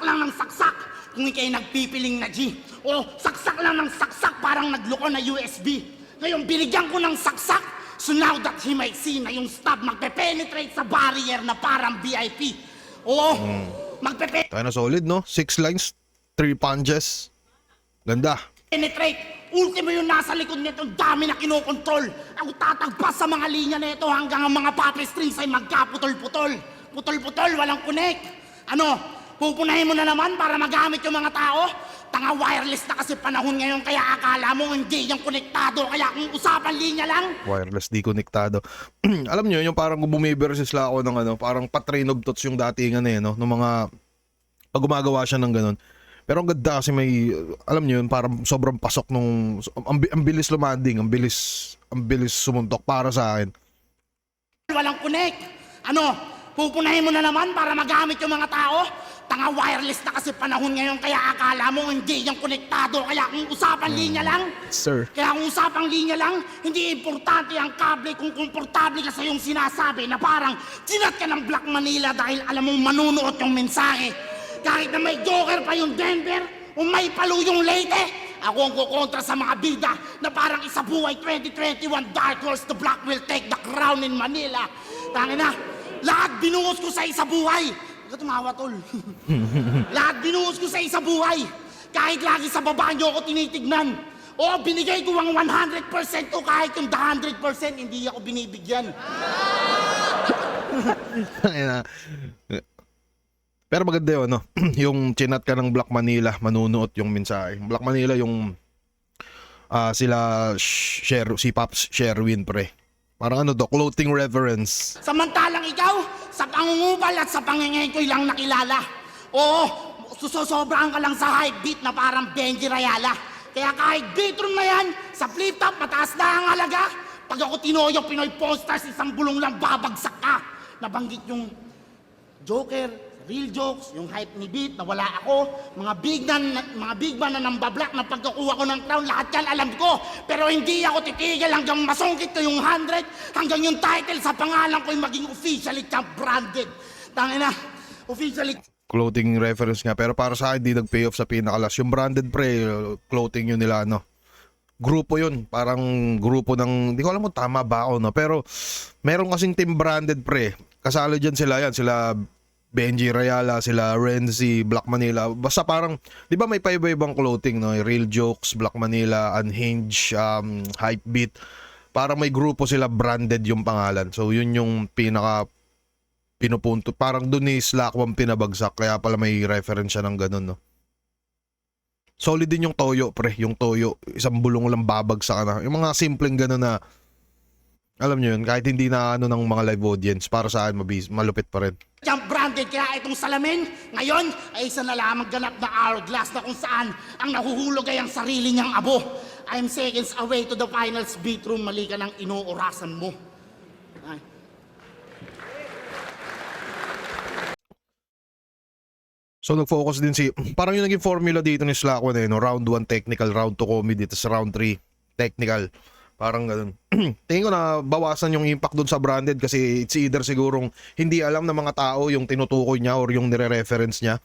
lang ng saksak. Kung ikay nagpipiling na G, o saksak lang ng saksak, parang nagloko na USB. Ngayon, binigyan ko ng saksak, so now that he might see na yung stab magpe-penetrate sa barrier na parang VIP. Oo, magpe-penetrate. Tayo na solid no? 6 lines, 3 punches. Ganda. Ultimo yung nasa likod nito, dami na kinokontrol. Ako tatagpas sa mga linya nito hanggang ang mga puppet strings ay magkaputol-putol. Putol-putol, walang connect. Pupunahin mo na naman para magamit yung mga tao? Tanga wireless na kasi panahon ngayon, kaya akala mo hindi yung konektado. Kaya kung usapan linya lang, Wireless, di konektado. Alam nyo, yung parang bumiversus lang ako ng parang patrain of thoughts yung datingan no? Nung mga, pag gumagawa siya ng ganun. Pero ang ganda kasi may, alam nyo yun, parang sobrang pasok nung, ang bilis lumanding, ang bilis sumuntok para sa akin. walang connect. Pupunahin mo na naman para magamit yung mga tao? Tanga wireless na kasi panahon ngayon, kaya akala mo hindi yung konektado. Kaya kung usapan linya lang, Sir. kaya kung usapang linya lang, hindi importante ang kable kung komportable ka sa yung sinasabi na parang sinat ka ng Black Manila dahil alam mong manunuot yung mensahe. Kahit na may Joker pa yung Denver o may Palu yung Leyte, ako ang kukontra sa mga bida na parang isa buhay 2021 Dark Horse the Black will take the crown in Manila. Tangina, lahat binuhos ko sa isa buhay. Huwag ka tumawa, tol. Lahat binuhos ko sa isa buhay. Kahit lagi sa baba niyo ako tinitignan. O binigay ko ang 100% o kahit yung 100% hindi ako binibigyan. Pero maganda yun, no? Yung chinat ka ng Black Manila, manunuot yung mensahe. Black Manila yung si Pops Sherwin, pre. Parang clothing reference. Samantalang ikaw, sa pangungupal at sa pangingenkoy lang nakilala. Oo, susosobrahan ka lang sa hype beat na parang Benji Rayala. Kaya kahit beatroom na yan, sa flip top mataas na ang halaga. Pag ako tinoyo Pinoy Posters, isang bulong lang babagsak ka. Nabanggit yung Joker, real jokes, yung hype ni Beat na wala ako, mga big man na nambablak na pagkakuha ko ng crown, lahat yan alam ko. Pero hindi ako titigil hanggang masungkit ko yung 100, hanggang yung title sa pangalan ko'y maging officially champ branded. Tangina, officially Clothing reference nga. Pero para sa akin, di nag-pay off sa pinakalas. Yung branded, pre, clothing yun nila, grupo yun. Parang grupo ng, di ko alam kung tama ba ako, no? Pero meron kasing team branded, pre. Kasali dyan sila yan. Sila Benji Rayala, sila Renzi, Black Manila. Basta parang, di ba may paiba-ibang clothing, no? Real Jokes, Black Manila, Unhinged, Hypebeat. Parang may grupo sila, branded yung pangalan. So yun yung pinaka pinupunto. Parang dun ni Slackwam pinabagsak. Kaya pala may reference siya ng ganun, no? Solid din yung toyo, pre. Yung toyo, isang bulong lang babagsak na. Yung mga simpleng ganun na, alam nyo yun, kahit hindi na ano ng mga live audience, para sa akin malupit pa rin. Yung branded kaya itong salamin, ngayon ay isa na lamang ganap na hourglass na kung saan ang nahuhulog ay ang sarili niyang abo. I'm seconds away to the finals beat room, mali ka ng inuurasan mo. Ay. So nag-focus din parang yung naging formula dito ni Slackwam eh, no? Round 1 technical, round 2 comedy, tapos round 3 technical. Parang ganun. Tingin ko na bawasan yung impact dun sa branded kasi it's either sigurong hindi alam ng mga tao yung tinutukoy niya or yung nire-reference niya.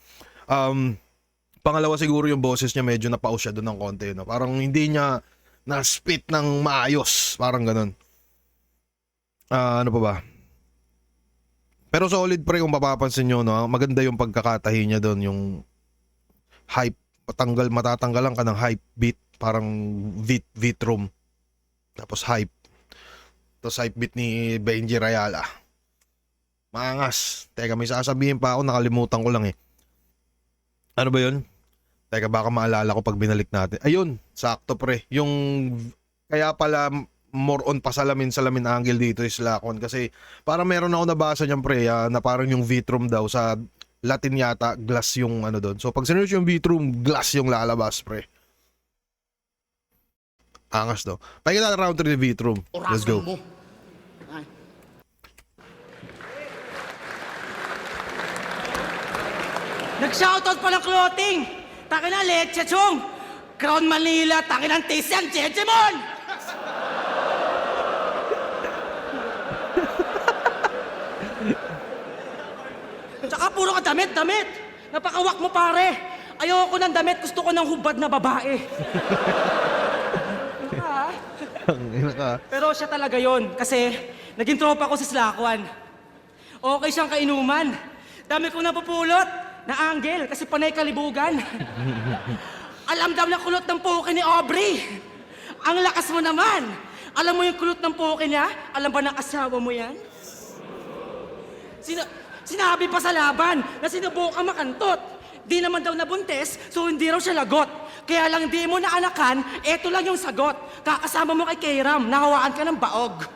Pangalawa siguro yung boses niya medyo napaus siya dun ng konti. No? Parang hindi niya na-spit ng maayos. Parang ganun. Ano pa ba? Pero solid pre kung mapapansin nyo. No? Maganda yung pagkakatahi niya dun. Yung hype. Matatanggalan ka ng hype beat. Parang beat room. Tapos hype. Tapos hype beat ni Benji Rayala. Maangas. Teka, may sasabihin pa ako. Nakalimutan ko lang eh. Ano ba yun? Teka, baka maalala ko pag binalik natin. Ayun, sakto pre. Yung, kaya pala more on pasalamin angle dito is Slackwam. Kasi parang meron ako nabasa niyan pre, na parang yung V-room daw sa Latin yata, glass yung ano doon. So pag sinerch yung V-room, glass yung lalabas pre. Angas daw. Pakita na round 3 ni V-room. Let's go. Mo. Ay. Nag-shoutout pa ng clothing. Taki na, Leche Chong. Crown Manila, taki ng Tisyang Jejemon. Tsaka puro ka damit. Napakawak mo pare. Ayoko ng damit, gusto ko ng hubad na babae. Pero siya talaga yon kasi naging tropa ko si Slackwam. Okay siyang kainuman. Dami kong napupulot na angle kasi panay kalibugan. Alam daw na kulot ng puke ni Aubrey. Ang lakas mo naman. Alam mo yung kulot ng puke niya? Alam ba ng asawa mo yan? Sinabi pa sa laban na sinubukan makantot. Di naman daw nabuntis, so hindi raw siya lagot. Kaya lang di mo naanakan, eto lang yung sagot. Kakasama mo kay K-Ram, nahawaan ka ng baog.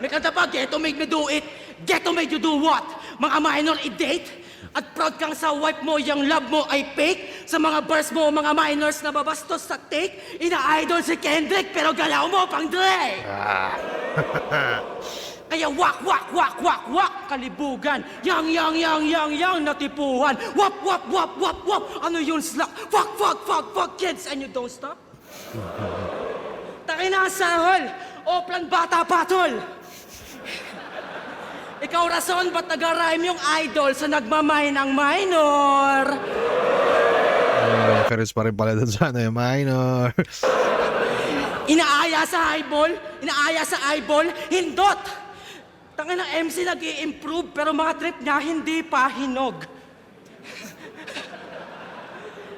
May kanta pa, get to make me do it. Get to make you do what? Mga minor i-date? At proud kang sa wife mo, yung love mo ay fake? Sa mga bars mo, mga minors na babastos sa take? Ina-idol si Kendrick, pero galaw mo pang Dre. Kaya wak, kalibugan. Yang, natipuhan. Wap, ano yun, Slack? Fuck, kids, and you don't stop? Taki na ang sahol, Oplan bata patol. Ikaw rason, ba't nag-rhyme yung idol sa nagmamay ng minor? Reference pa rin pala dun sa ano yung minor. Inaaya sa eyeball, hindot. Tanga ng MC nag-i-improve pero mga trip niya hindi pa hinog.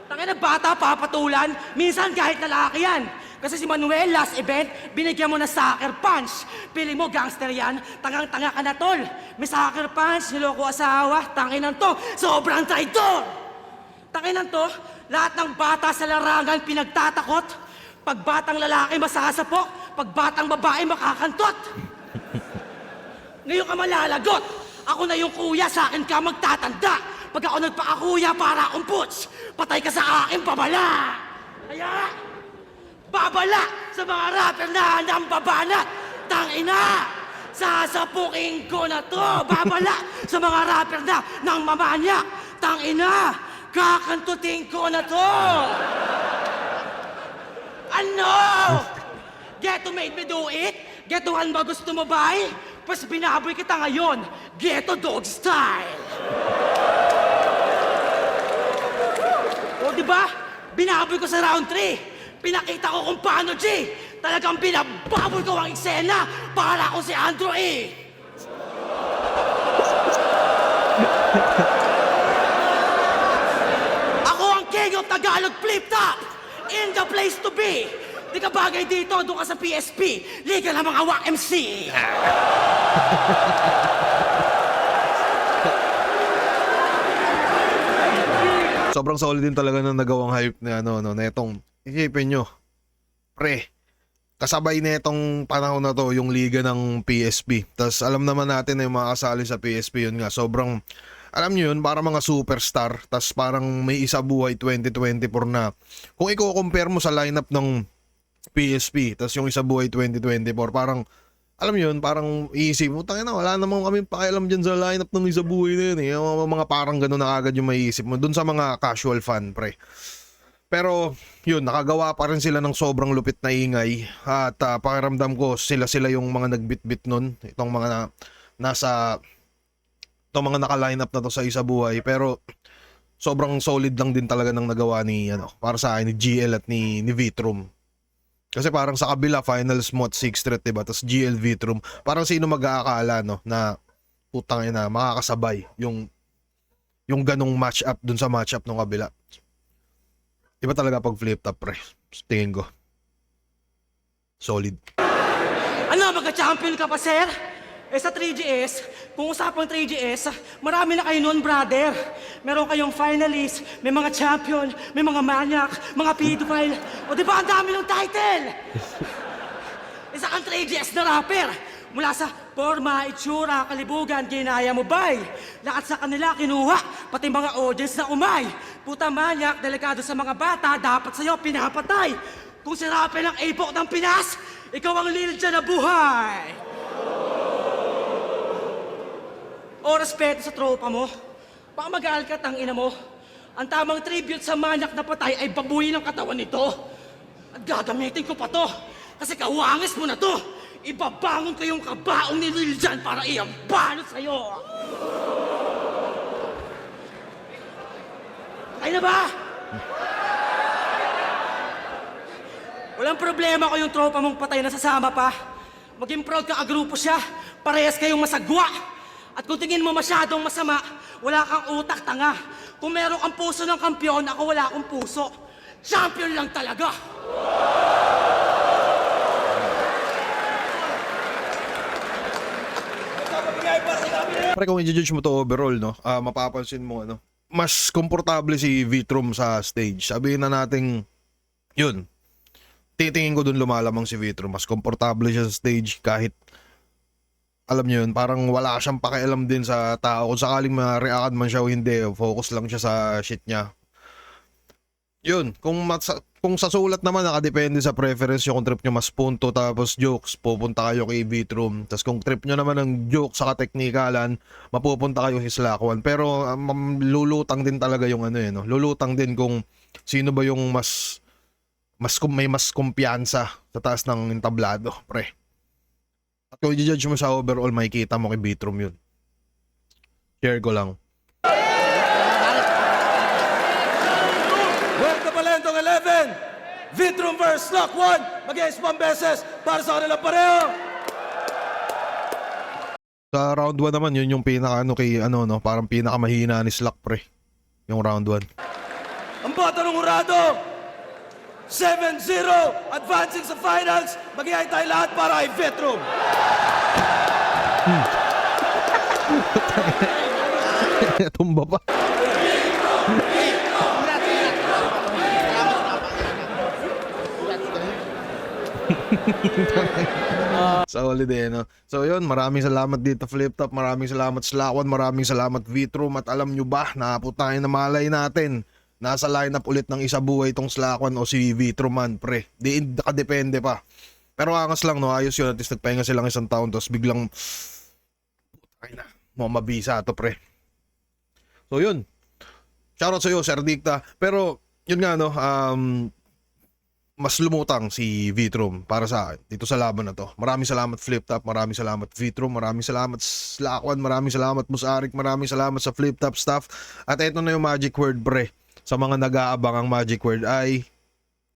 Tanga na bata papatulan, minsan kahit lalaki yan. Kasi si Manuel last event, binigyan mo na sucker punch. Pili mo gangster yan, tangang-tanga ka na tol. May sucker punch, niloko asawa, tanginan to, sobrang traitor. Tanginan to, lahat ng bata sa larangan pinagtatakot. Pag batang lalaki masasapok, pag batang babae makakantot. Ngayon ka malalagot. Ako na yung kuya, sa akin ka magtatanda. Pag ako nagpakakuya para akong putsch, patay ka sa akin, babala. Kaya, babala sa mga rapper na nambabanat. Tangina, sasapukin ko na to. Babala sa mga rapper na nang mamanyak. Tangina, kakantutin ko na to. Ano? Ghetto made me do it? Ghettohan ba gusto mo ba? Pas binaboy kita ngayon, ghetto dog style. O diba? Binaboy ko sa round 3. Pinakita ko kung paano, G! Talagang binababol ko ang eksena para ako si Andrew E! Ako ang king of Tagalog flip-top! In the place to be! Di ka bagay dito, doon ka sa PSP. Liga ng mga WAC MC! Sobrang solid din talaga ng nagawang hype na na itong, isipin nyo, pre, kasabay na itong panahon na to yung liga ng PSP. Tapos alam naman natin na yung mga kasali sa PSP, yun nga, sobrang, alam nyo yun, para mga superstar. Tapos parang may isa buhay 2024 na. Kung i-compare mo sa lineup ng PSP, tapos yung isa buhay 2024, parang, alam mo yun, parang iisip mo, tangina, wala namang kami pakialam dyan sa lineup ng isa buhay na yun eh. Yung mga parang gano'n na agad yung maiisip mo dun sa mga casual fan, pre. Pero yun, nakagawa pa rin sila ng sobrang lupit na ingay at pakiramdam ko sila yung mga nagbitbit nun, itong mga itong mga naka-line up na to sa isa buhay. Pero sobrang solid lang din talaga ng nagawa ni para sa akin ni GL at ni Vitrum. Kasi parang sa kabila finals mo at 6th Street, diba? Tapos GL Vitrum, parang sino mag-aakala na putang ina makakasabay yung ganong match-up dun sa match-up ng kabila. Iba talaga pag flip-top, pre. Tingin ko. Solid. Ano, magka-champion ka pa, sir? Sa 3GS, kung usapang 3GS, marami na kayo noon, brother. Meron kayong finalist, may mga champion, may mga maniac, mga pedophile. O di ba ang dami ng title? Isa kang 3GS na rapper. Mula sa forma, itsura, kalibugan, ginaya mo bay. Lahat sa kanila kinuha, pati mga audience na umay. Puta maniac, delikado sa mga bata, dapat sa'yo pinapatay. Kung si rapper ng epok ng Pinas, ikaw ang lil dyan na buhay. O respeto sa tropa mo. Baka mag-aaral ka, tangina mo. Ang tamang tribute sa manyak na patay ay babuyin ang katawan nito. At gagamitin ko pa to. Kasi kawangis mo na to. Ibabangon ko yung kabaong ni Lil Jan para iambalot sa'yo. Kaya na ba? Walang problema ko yung tropa mong patay na sasama pa. Maging proud ka agrupo siya. Parehas kayong masagwa. At kung tingin mo masyadong masama, wala kang utak, tanga. Kung meron kang puso ng kampiyon, ako wala akong puso. Champion lang talaga. Pre, kung i-judge mo to overall, mapapansin mo, mas komportable si Vitrum sa stage. Sabihin na natin, yun, titingin ko dun lumalamang si Vitrum. Mas komportable siya sa stage kahit alam niyo yun, parang wala siyang pakialam din sa tao. Kung sakaling ma-react man siya o hindi, focus lang siya sa shit niya. Yun, kung sa sulat naman, nakadepende sa preference nyo. Kung trip nyo mas punto tapos jokes, pupunta kayo kay Vitrum. Tapos kung trip nyo naman ng joke sa teknikalan, mapupunta kayo kay Slackwell. Pero lulutang din talaga yung lulutang din kung sino ba yung may mas kumpiyansa sa taas ng entablado, pre. At kung i-judge mo sa overall, makikita mo kay Vitrum yun. Share ko lang. Huwag Palentong 11! Vitrum vs. Slack 1! Mag-i-spam beses para sa kanilang pareho! Sa round 1 naman, yun yung parang pinakamahina ni Slack, pre. Yung round 1. Ang bata ng Urado! 7-0! Advancing sa finals! Mag-iay tayo lahat para kay Vitrum! Tumba pa. Solid no? So yun, maraming salamat dito Flip Top, maraming salamat Slackwell, maraming salamat Vitrum. At alam nyo ba, napuntahan na malay natin, nasa lineup ulit ng isa buhay itong Slackwell o si Vitrum man, pre. Nakadepende pa. Pero angas lang, ayos yun. At least nagpahinga silang isang taon, tapos biglang ay na, mabisa to, pre. So yun, shoutout sa'yo Sir Dicta. Pero yun nga mas lumutang si Vitrum para sa akin dito sa laban na to. Maraming salamat Flip Top, maraming salamat Vitrum, maraming salamat Slackwell, maraming salamat Musarik, maraming salamat sa Flip Top staff. At ito na yung magic word, pre. Sa mga nag-aabang, ang magic word ay